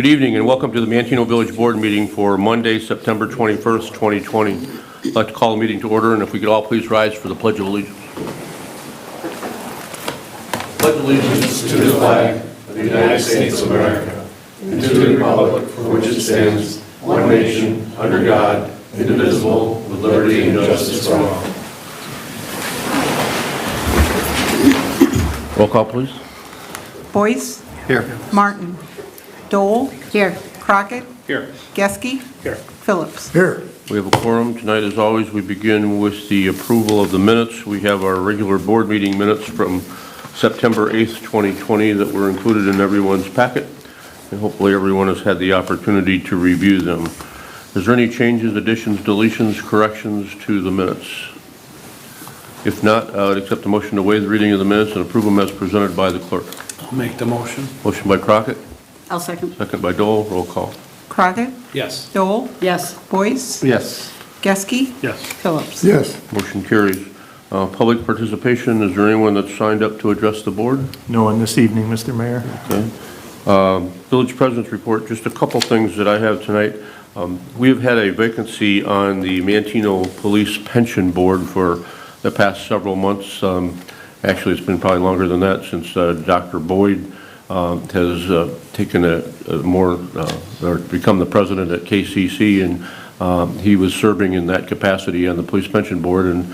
Good evening and welcome to the Manteno Village Board meeting for Monday, September 21st, 2020. I'd like to call the meeting to order, and if we could all please rise for the Pledge of Allegiance. Pledge allegiance to the flag of the United States of America and to the republic for which it stands, one nation, under God, indivisible, with liberty and justice for all. Roll call, please. Boyce. Here. Martin. Dole. Here. Crockett. Here. Geske. Here. Phillips. Here. We have a quorum. Tonight, as always, we begin with the approval of the minutes. We have our regular board meeting minutes from September 8th, 2020 that were included in everyone's packet, and hopefully everyone has had the opportunity to review them. Is there any changes, additions, deletions, corrections to the minutes? If not, I would accept the motion to waive the reading of the minutes and approve them as presented by the clerk. I'll make the motion. Motion by Crockett, I'll second. second by Dole. Roll call. Crockett. Yes. Dole. Yes. Boyce. Yes. Geske. Yes. Phillips. Yes. Motion carries. Public participation, is there anyone that's signed up to address the board? No one this evening, Mr. Mayor. Okay. Village President's report, just a couple things that I have tonight. We've had a vacancy on the Manteno Police Pension Board for the past several months. Actually, it's been probably longer than that since Dr. Boyd has taken or become the president at KCC, and he was serving in that capacity on the Police Pension Board, and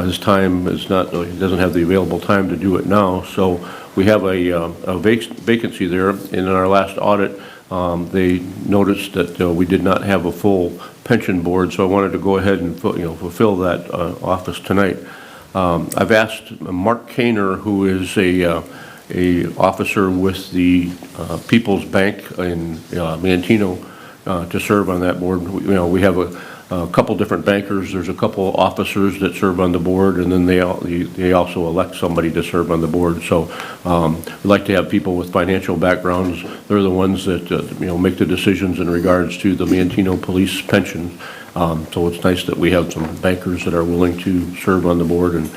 his time is not, he doesn't have the available time to do it now. So we have a vacancy there. In our last audit, they noticed that we did not have a full pension board, so I wanted to go ahead and fulfill that office tonight. I've asked Mark Kainer, who is a officer with the People's Bank in Manteno, to serve on that board. We have a couple different bankers. There's a couple officers that serve on the board, and then they also elect somebody to serve on the board. So we like to have people with financial backgrounds. They're the ones that make the decisions in regards to the Manteno police pension. So it's nice that we have some bankers that are willing to serve on the board and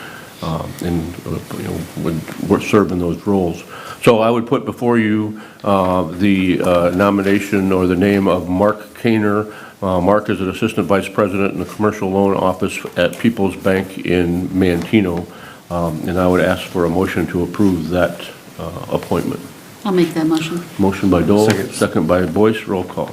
would serve in those roles. So I would put before you the nomination or the name of Mark Kainer. Mark is an Assistant Vice President in the Commercial Loan Office at People's Bank in Manteno, and I would ask for a motion to approve that appointment. I'll make that motion. Motion by Dole, second by Boyce. Roll call.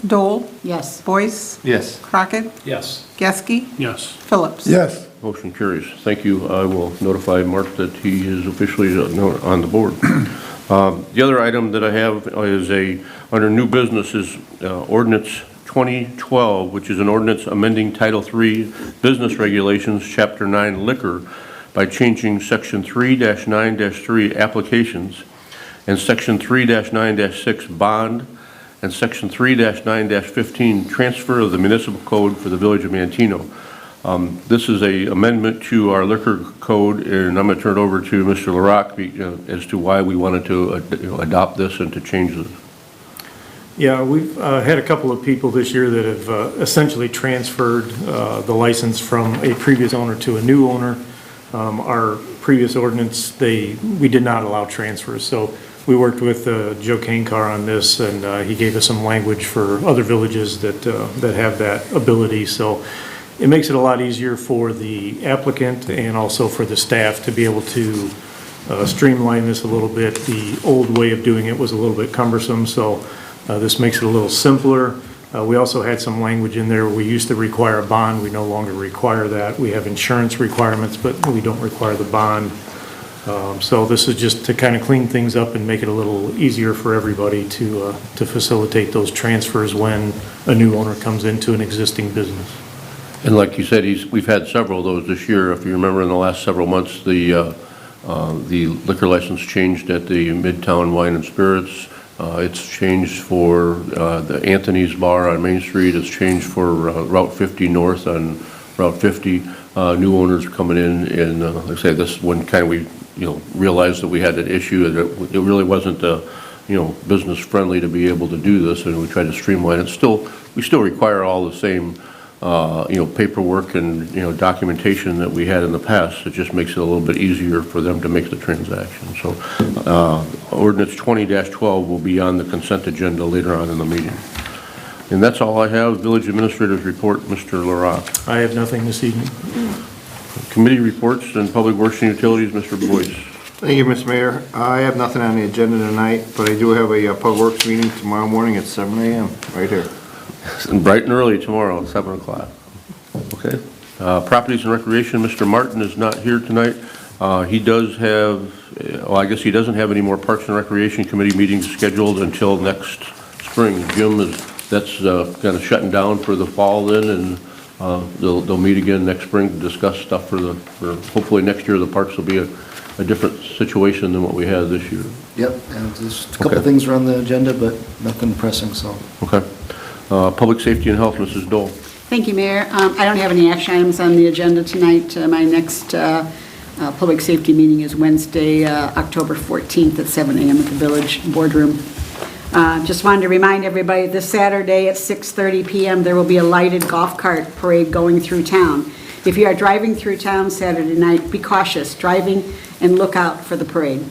Dole. Yes. Boyce. Yes. Crockett. Yes. Geske. Yes. Phillips. Yes. Motion carries. Thank you. I will notify Mark that he is officially on the board. The other item that I have is under new business is Ordinance 2012, which is an ordinance amending Title III Business Regulations, Chapter 9 Liquor, by changing Section 3-9-3 Applications and Section 3-9-6 Bond and Section 3-9-15 Transfer of the Municipal Code for the Village of Manteno. This is an amendment to our liquor code, and I'm going to turn it over to Mr. LaRock as to why we wanted to adopt this and to change this. Yeah, we've had a couple of people this year that have essentially transferred the license from a previous owner to a new owner. Our previous ordinance, we did not allow transfers, so we worked with Joe Kankar on this, and he gave us some language for other villages that have that ability. So it makes it a lot easier for the applicant and also for the staff to be able to streamline this a little bit. The old way of doing it was a little bit cumbersome, so this makes it a little simpler. We also had some language in there. We used to require a bond. We no longer require that. We have insurance requirements, but we don't require the bond. So this is just to kind of clean things up and make it a little easier for everybody to facilitate those transfers when a new owner comes into an existing business. And like you said, we've had several of those this year. If you remember, in the last several months, the liquor license changed at the Midtown Wine and Spirits. It's changed for the Anthony's Bar on Main Street. It's changed for Route 50 North on Route 50. New owners are coming in, and like I say, this one kind of we realized that we had an issue, that it really wasn't business friendly to be able to do this, and we tried to streamline it. We still require all the same paperwork and, documentation that we had in the past. It just makes it a little bit easier for them to make the transaction. So ordinance 20-12 will be on the consent agenda later on in the meeting. And that's all I have. Village Administrator's report, Mr. LaRock. I have nothing this evening. Committee reports and Public Works and Utilities, Mr. Boyce. Thank you, Mr. Mayor. I have nothing on the agenda tonight, but I do have a Public Works meeting tomorrow morning at 7 a.m. right here. Bright and early tomorrow, 7 o'clock. Okay. Properties and Recreation, Mr. Martin is not here tonight. He does have, well, I guess he doesn't have any more Parks and Recreation Committee meetings scheduled until next spring. Jim that's kind of shutting down for the fall then, and they'll meet again next spring to discuss stuff for hopefully next year the parks will be a different situation than what we had this year. Yep, and just a couple things are on the agenda, but nothing pressing, so. Okay. Public Safety and Health, Mrs. Dole. Thank you, Mayor. I don't have any action items on the agenda tonight. My next public safety meeting is Wednesday, October 14th at 7 a.m. at the Village Boardroom. Just wanted to remind everybody, this Saturday at 6:30 p.m. there will be a lighted golf cart parade going through town. If you are driving through town Saturday night, be cautious driving and look out for the parade.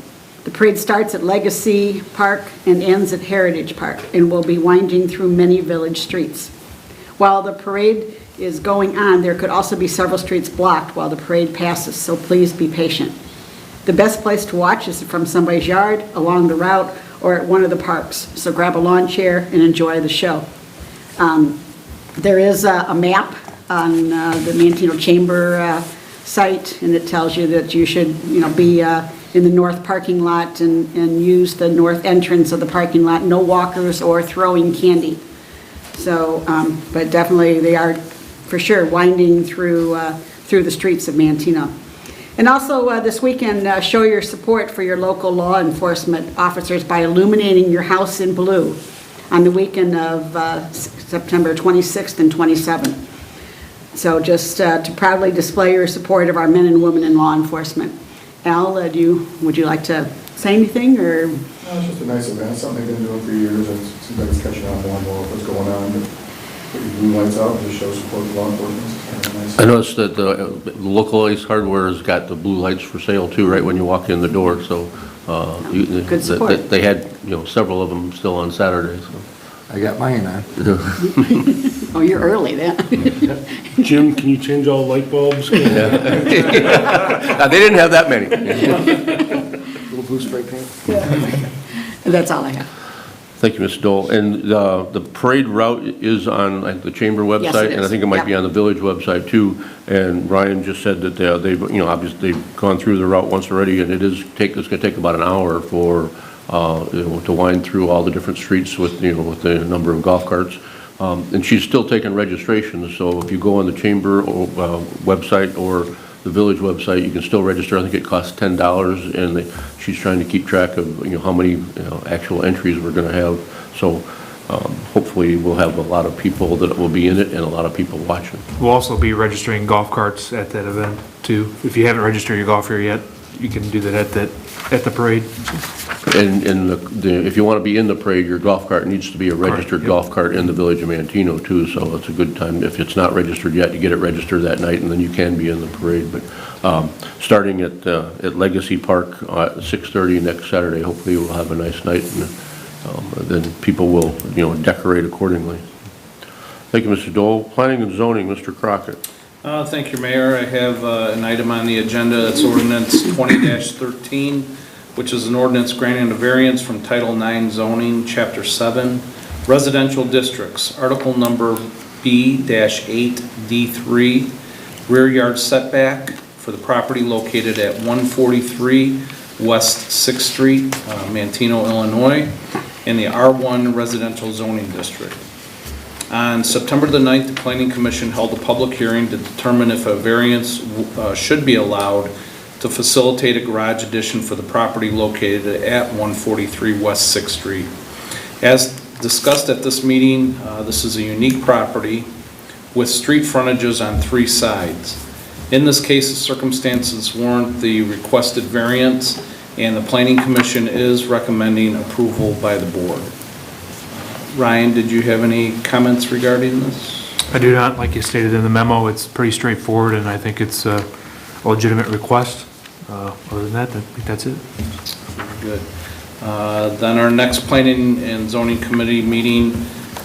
The parade starts at Legacy Park and ends at Heritage Park and will be winding through many village streets. While the parade is going on, there could also be several streets blocked while the parade passes, so please be patient. The best place to watch is from somebody's yard, along the route, or at one of the parks. So grab a lawn chair and enjoy the show. There is a map on the Manteno Chamber site, and it tells you that you should, be in the north parking lot and use the north entrance of the parking lot. No walkers or throwing candy. So, but definitely they are for sure winding through the streets of Manteno. And also this weekend, show your support for your local law enforcement officers by illuminating your house in blue on the weekend of September 26th and 27th. So just to proudly display your support of our men and women in law enforcement. Al, would you like to say anything, or? No, it's just a nice event, something they've been doing for years, and it seems like it's catching on more and more what's going on. But put your blue lights out and just show support for law enforcement. It's kind of nice. I noticed that the local Ace Hardware has got the blue lights for sale too, right when you walk in the door. So Good support. they had several of them still on Saturday. So. I got mine on. Oh, you're early then. Jim, can you change all light bulbs? They didn't have that many. Little blue spray paint. That's all I have. Thank you, Ms. Dole. And the parade route is on the chamber website, Yes, it and I is. think it might Yep. be on the village website too. And Ryan just said that they've obviously they've gone through the route once already, and it's going to take about an hour for to wind through all the different streets with with the number of golf carts. And she's still taking registrations, so if you go on the chamber website or the village website, you can still register. I think it costs $10, and she's trying to keep track of how many actual entries we're going to have. So hopefully we'll have a lot of people that will be in it and a lot of people watching. We'll also be registering golf carts at that event too. If you haven't registered your golf here yet, you can do that at the parade. And if you want to be in the parade, your golf cart needs to be a registered golf cart in the village of Manteno too, so it's a good time, if it's not registered yet, you get it registered that night, and then you can be in the parade. But starting at Legacy Park at 6:30 next Saturday, hopefully we'll have a nice night, and then people will, decorate accordingly. Thank you, Mr. Dole. Planning and Zoning, Mr. Crockett. Thank you, Mayor. I have an item on the agenda. That's Ordinance 20-13, which is an ordinance granting a variance from Title 9 zoning, Chapter 7, residential districts, Article number B-8D3, rear yard setback for the property located at 143 West 6th Street, Manteno, Illinois, in the R1 residential zoning district. On September the 9th, the Planning Commission held a public hearing to determine if a variance should be allowed to facilitate a garage addition for the property located at 143 West 6th Street. As discussed at this meeting, this is a unique property with street frontages on 3 sides. In this case, the circumstances warrant the requested variance, and the Planning Commission is recommending approval by the board. Ryan, did you have any comments regarding this? I do not, like you stated in the memo, it's pretty straightforward, and I think it's a legitimate request. Other than that, I think that's it. Good. Then our next Planning and Zoning Committee meeting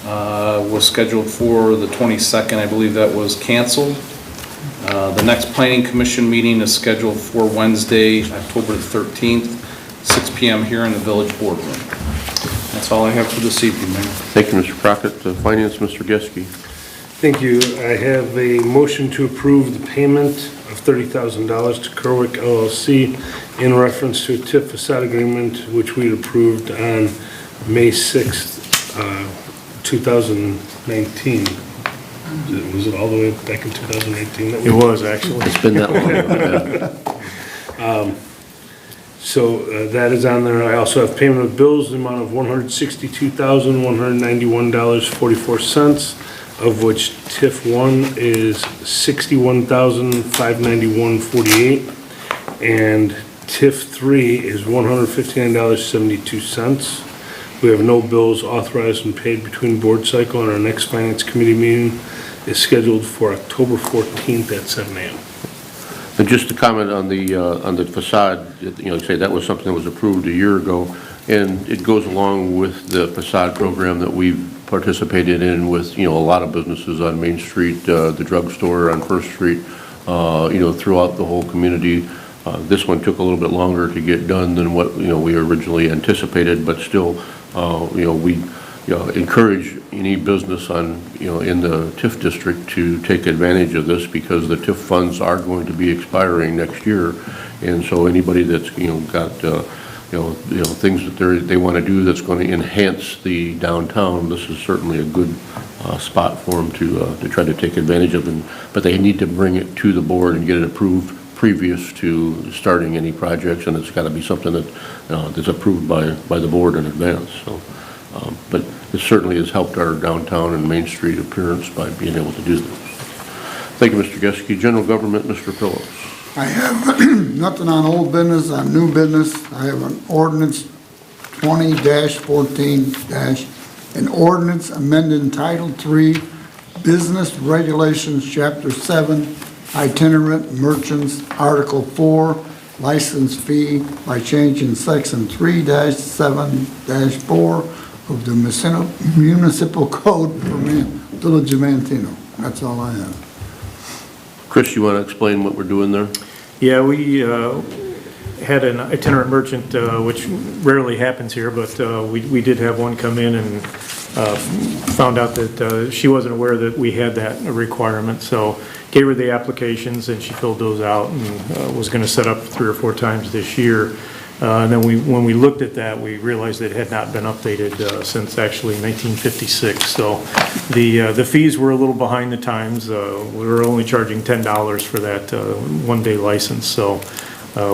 was scheduled for the 22nd. I believe that was canceled. The next Planning Commission meeting is scheduled for Wednesday, October 13th, 6 p.m. here in the Village Boardroom. That's all I have for this evening, Mayor. Thank you, Mr. Crockett. Finance, Mr. Geske. Thank you. I have a motion to approve the payment of $30,000 to Kerwick LLC in reference to a TIF facade agreement, which we approved on May 6th, 2019. Was it all the way back in 2018? It was, actually. It's been that long. So that is on there. I also have payment of bills in the amount of $162,191.44, of which TIF 1 is $61,591.48, and TIF 3 is $159.72. We have no bills authorized and paid between board cycle, and our next Finance Committee meeting is scheduled for October 14th at 7 a.m. And just to comment on the facade, say that was something that was approved a year ago, and it goes along with the facade program that we've participated in with, a lot of businesses on Main Street, the drugstore on First Street, throughout the whole community. This one took a little bit longer to get done than what, we originally anticipated, but still, we encourage any business in the TIF district to take advantage of this, because the TIF funds are going to be expiring next year. And so anybody that's, got, things that they want to do that's going to enhance the downtown, this is certainly a good spot for them to try to take advantage of. But they need to bring it to the board and get it approved previous to starting any projects, and it's got to be something that that's approved by the board in advance. So, but it certainly has helped our downtown and Main Street appearance by being able to do this. Thank you, Mr. Geske. General Government, Mr. Phillips. I have nothing on old business, on new business. I have an ordinance 20-14- an ordinance amending Title 3 Business Regulations, Chapter 7, Itinerant Merchants, Article 4, License Fee by changing Section 3-7-4 of the Municipal Code for Village of Manteno. That's all I have. Chris, you want to explain what we're doing there? Yeah, we had an itinerant merchant, which rarely happens here, but we did have one come in and found out that she wasn't aware that we had that requirement, so gave her the applications and she filled those out and was going to set up 3 or 4 times this year. And then when we looked at that, we realized it had not been updated since actually 1956. So the fees were a little behind the times. We were only charging $10 for that one-day license. So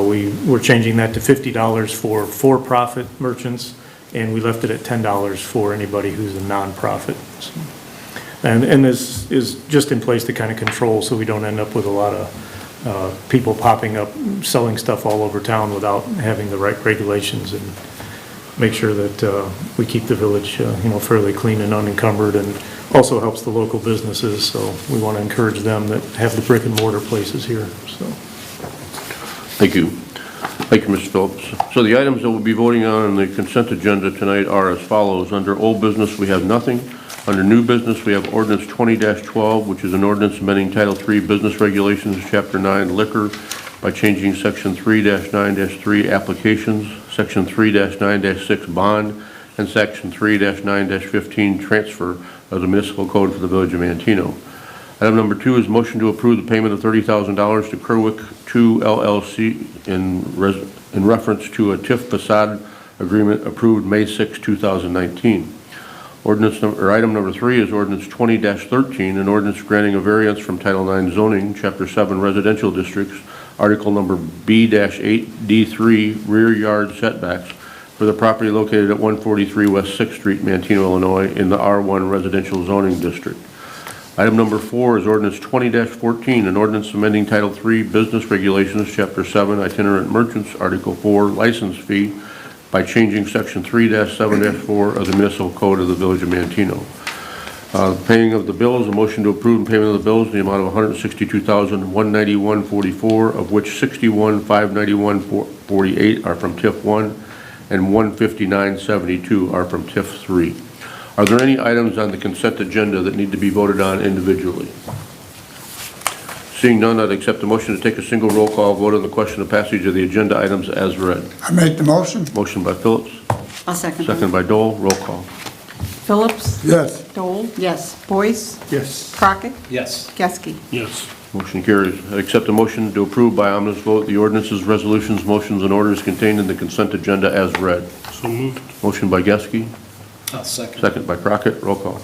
we were changing that to $50 for for-profit merchants, and we left it at $10 for anybody who's a nonprofit. So, and this is just in place to kind of control so we don't end up with a lot of people popping up, selling stuff all over town without having the right regulations, and make sure that we keep the village, fairly clean and unencumbered, and also helps the local businesses. So we want to encourage them that have the brick and mortar places here. So. Thank you. Thank you, Mr. Phillips. So the items that we'll be voting on in the consent agenda tonight are as follows. Under old business, we have nothing. Under new business, we have ordinance 20-12, which is an ordinance amending Title 3 Business Regulations, Chapter 9 Liquor by changing Section 3-9-3 Applications, Section 3-9-6 Bond, and Section 3-9-15 Transfer of the Municipal Code for the Village of Manteno. Item number 2 is motion to approve the payment of $30,000 to Kerwick 2 LLC in reference to a TIF facade agreement approved May 6, 2019. Item number 3 is ordinance 20-13, an ordinance granting a variance from Title 9 zoning, Chapter 7 residential districts, Article number B-8D3 rear yard setbacks for the property located at 143 West 6th Street, Manteno, Illinois, in the R1 residential zoning district. Item number 4 is ordinance 20-14, an ordinance amending Title 3 Business Regulations, Chapter 7 Itinerant Merchants, Article 4 License Fee by changing Section 3-7-4 of the Municipal Code of the Village of Manteno. Paying of the bills, a motion to approve payment of the bills in the amount of $162,191.44, of which $61,591.48 are from TIF 1 and $159.72 are from TIF 3. Are there any items on the consent agenda that need to be voted on individually? Seeing none, I'd accept the motion to take a single roll call vote on the question of passage of the agenda items as read. I make the motion. Motion by Phillips, I'll second. second by Dole, roll call. Phillips. Yes. Dole. Yes. Boyce. Yes. Crockett. Yes. Geske. Yes. Motion carries. I accept a motion to approve by omnibus vote the ordinances, resolutions, motions, and orders contained in the consent agenda as read. So moved. Motion by Geske, I'll second. second by Crockett, roll call.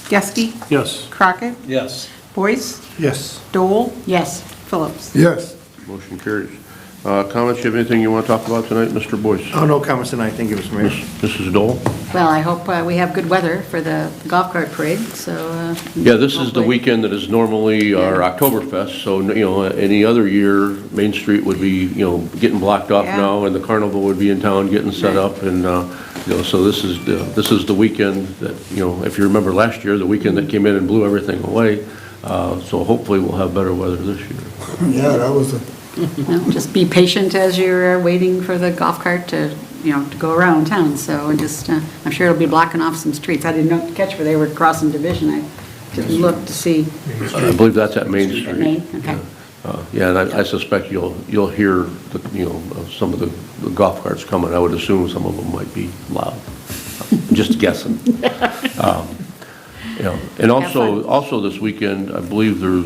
Geske. Yes. Crockett. Yes. Boyce. Yes. Dole. Yes. Phillips. Yes. Motion carries. Comments, you have anything you want to talk about tonight, Mr. Boyce? Oh, no comments tonight, thank you, Mr. Mayor. Mrs. Dole? Well, I hope we have good weather for the golf cart parade, so. Yeah, this is the hopefully- weekend that is normally our Oktoberfest, so, any other year, Main Street would be, getting blocked off Yeah. now, and the carnival would be in town getting set up, and, so this is the weekend that, if you remember last year, the weekend that came in and blew everything away, so hopefully we'll have better weather this year. Yeah, that was a, Just be patient as you're waiting for the golf cart to go around town, so just, I'm sure it'll be blocking off some streets. I didn't catch where they were crossing Division, I didn't look to see. I believe that's at Main Street. At Main, okay. Yeah, and I suspect you'll hear, some of the golf carts coming. I would assume some of them might be loud. Just guessing. And also this weekend, I believe there's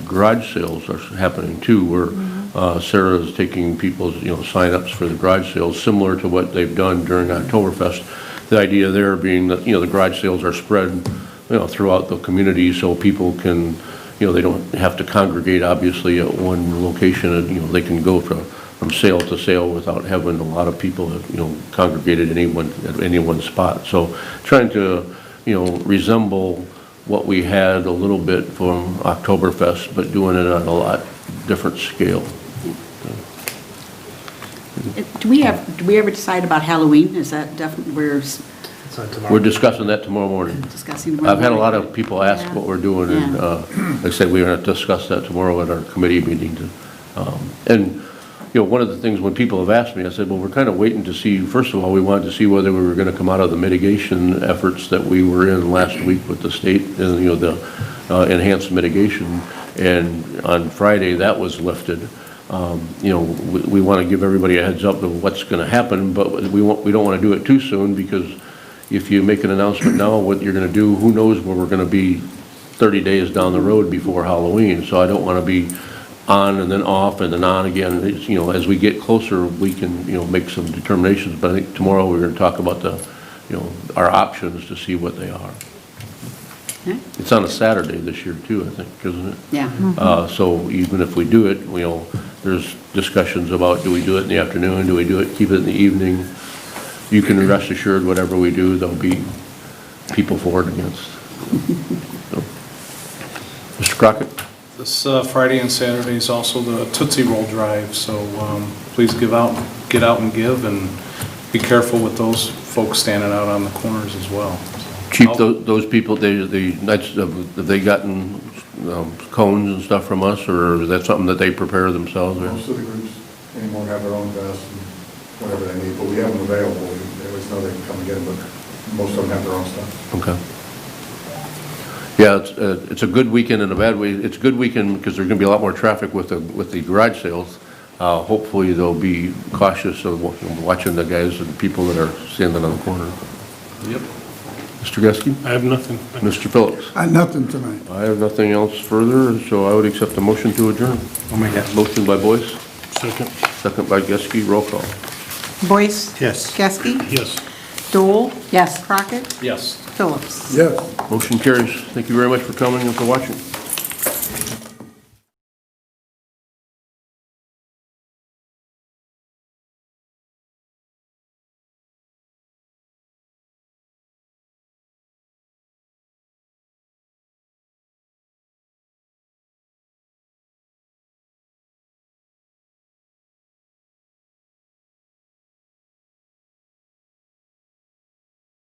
garage sales are happening too, where Sarah is taking people's, sign-ups for the garage sales, similar to what they've done during Oktoberfest. The idea there being that, the garage sales are spread, throughout the community, so people can, they don't have to congregate, obviously, at one location, and, they can go from sale to sale without having a lot of people, congregated at any one spot. So trying to, resemble what we had a little bit from Oktoberfest, but doing it on a lot different scale. Do we ever decide about Halloween? Is that definitely, we're We're discussing that tomorrow morning. discussing tomorrow I've had a lot morning? of people ask Yeah. what we're doing, and Yeah. like I said, we're going to discuss that tomorrow at our committee meeting. And, one of the things when people have asked me, I said, well, we're kind of waiting to see, first of all, we wanted to see whether we were going to come out of the mitigation efforts that we were in last week with the state, and, the enhanced mitigation, and on Friday, that was lifted. We want to give everybody a heads up of what's going to happen, but we don't want to do it too soon, because if you make an announcement now, what you're going to do, who knows where we're going to be 30 days down the road before Halloween. So I don't want to be on and then off and then on again. It's, as we get closer, we can, make some determinations. But I think tomorrow we're going to talk about our options to see what they are. Okay. It's on a Saturday this year too, I think, isn't it? Yeah. So even if we do it, there's discussions about, do we do it in the afternoon? Do we keep it in the evening? You can rest assured, whatever we do, there'll be people for and against. So. Mr. Crockett? This Friday and Saturday is also the Tootsie Roll Drive, so please get out and give, and be careful with those folks standing out on the corners as well. Chief, those people, have they gotten cones and stuff from us, or is that something that they prepare themselves? Most of the groups anymore have their own vests and whatever they need, but we have them available. They always know they can come and get them, but most of them have their own stuff. Okay. Yeah, it's a good weekend in a bad way. It's a good weekend because there's going to be a lot more traffic with the garage sales. Hopefully they'll be cautious of watching the guys and people that are standing on the corner. Yep. Mr. Geske? I have nothing. Mr. Phillips? I nothing tonight. I have nothing else further, so I would accept a motion to adjourn. I'll make that. Motion by Boyce, Second. second by Geske, roll call. Boyce. Yes. Geske. Yes. Dole. Yes. Crockett. Yes. Phillips. Yes. Motion carries. Thank you very much for coming and for watching.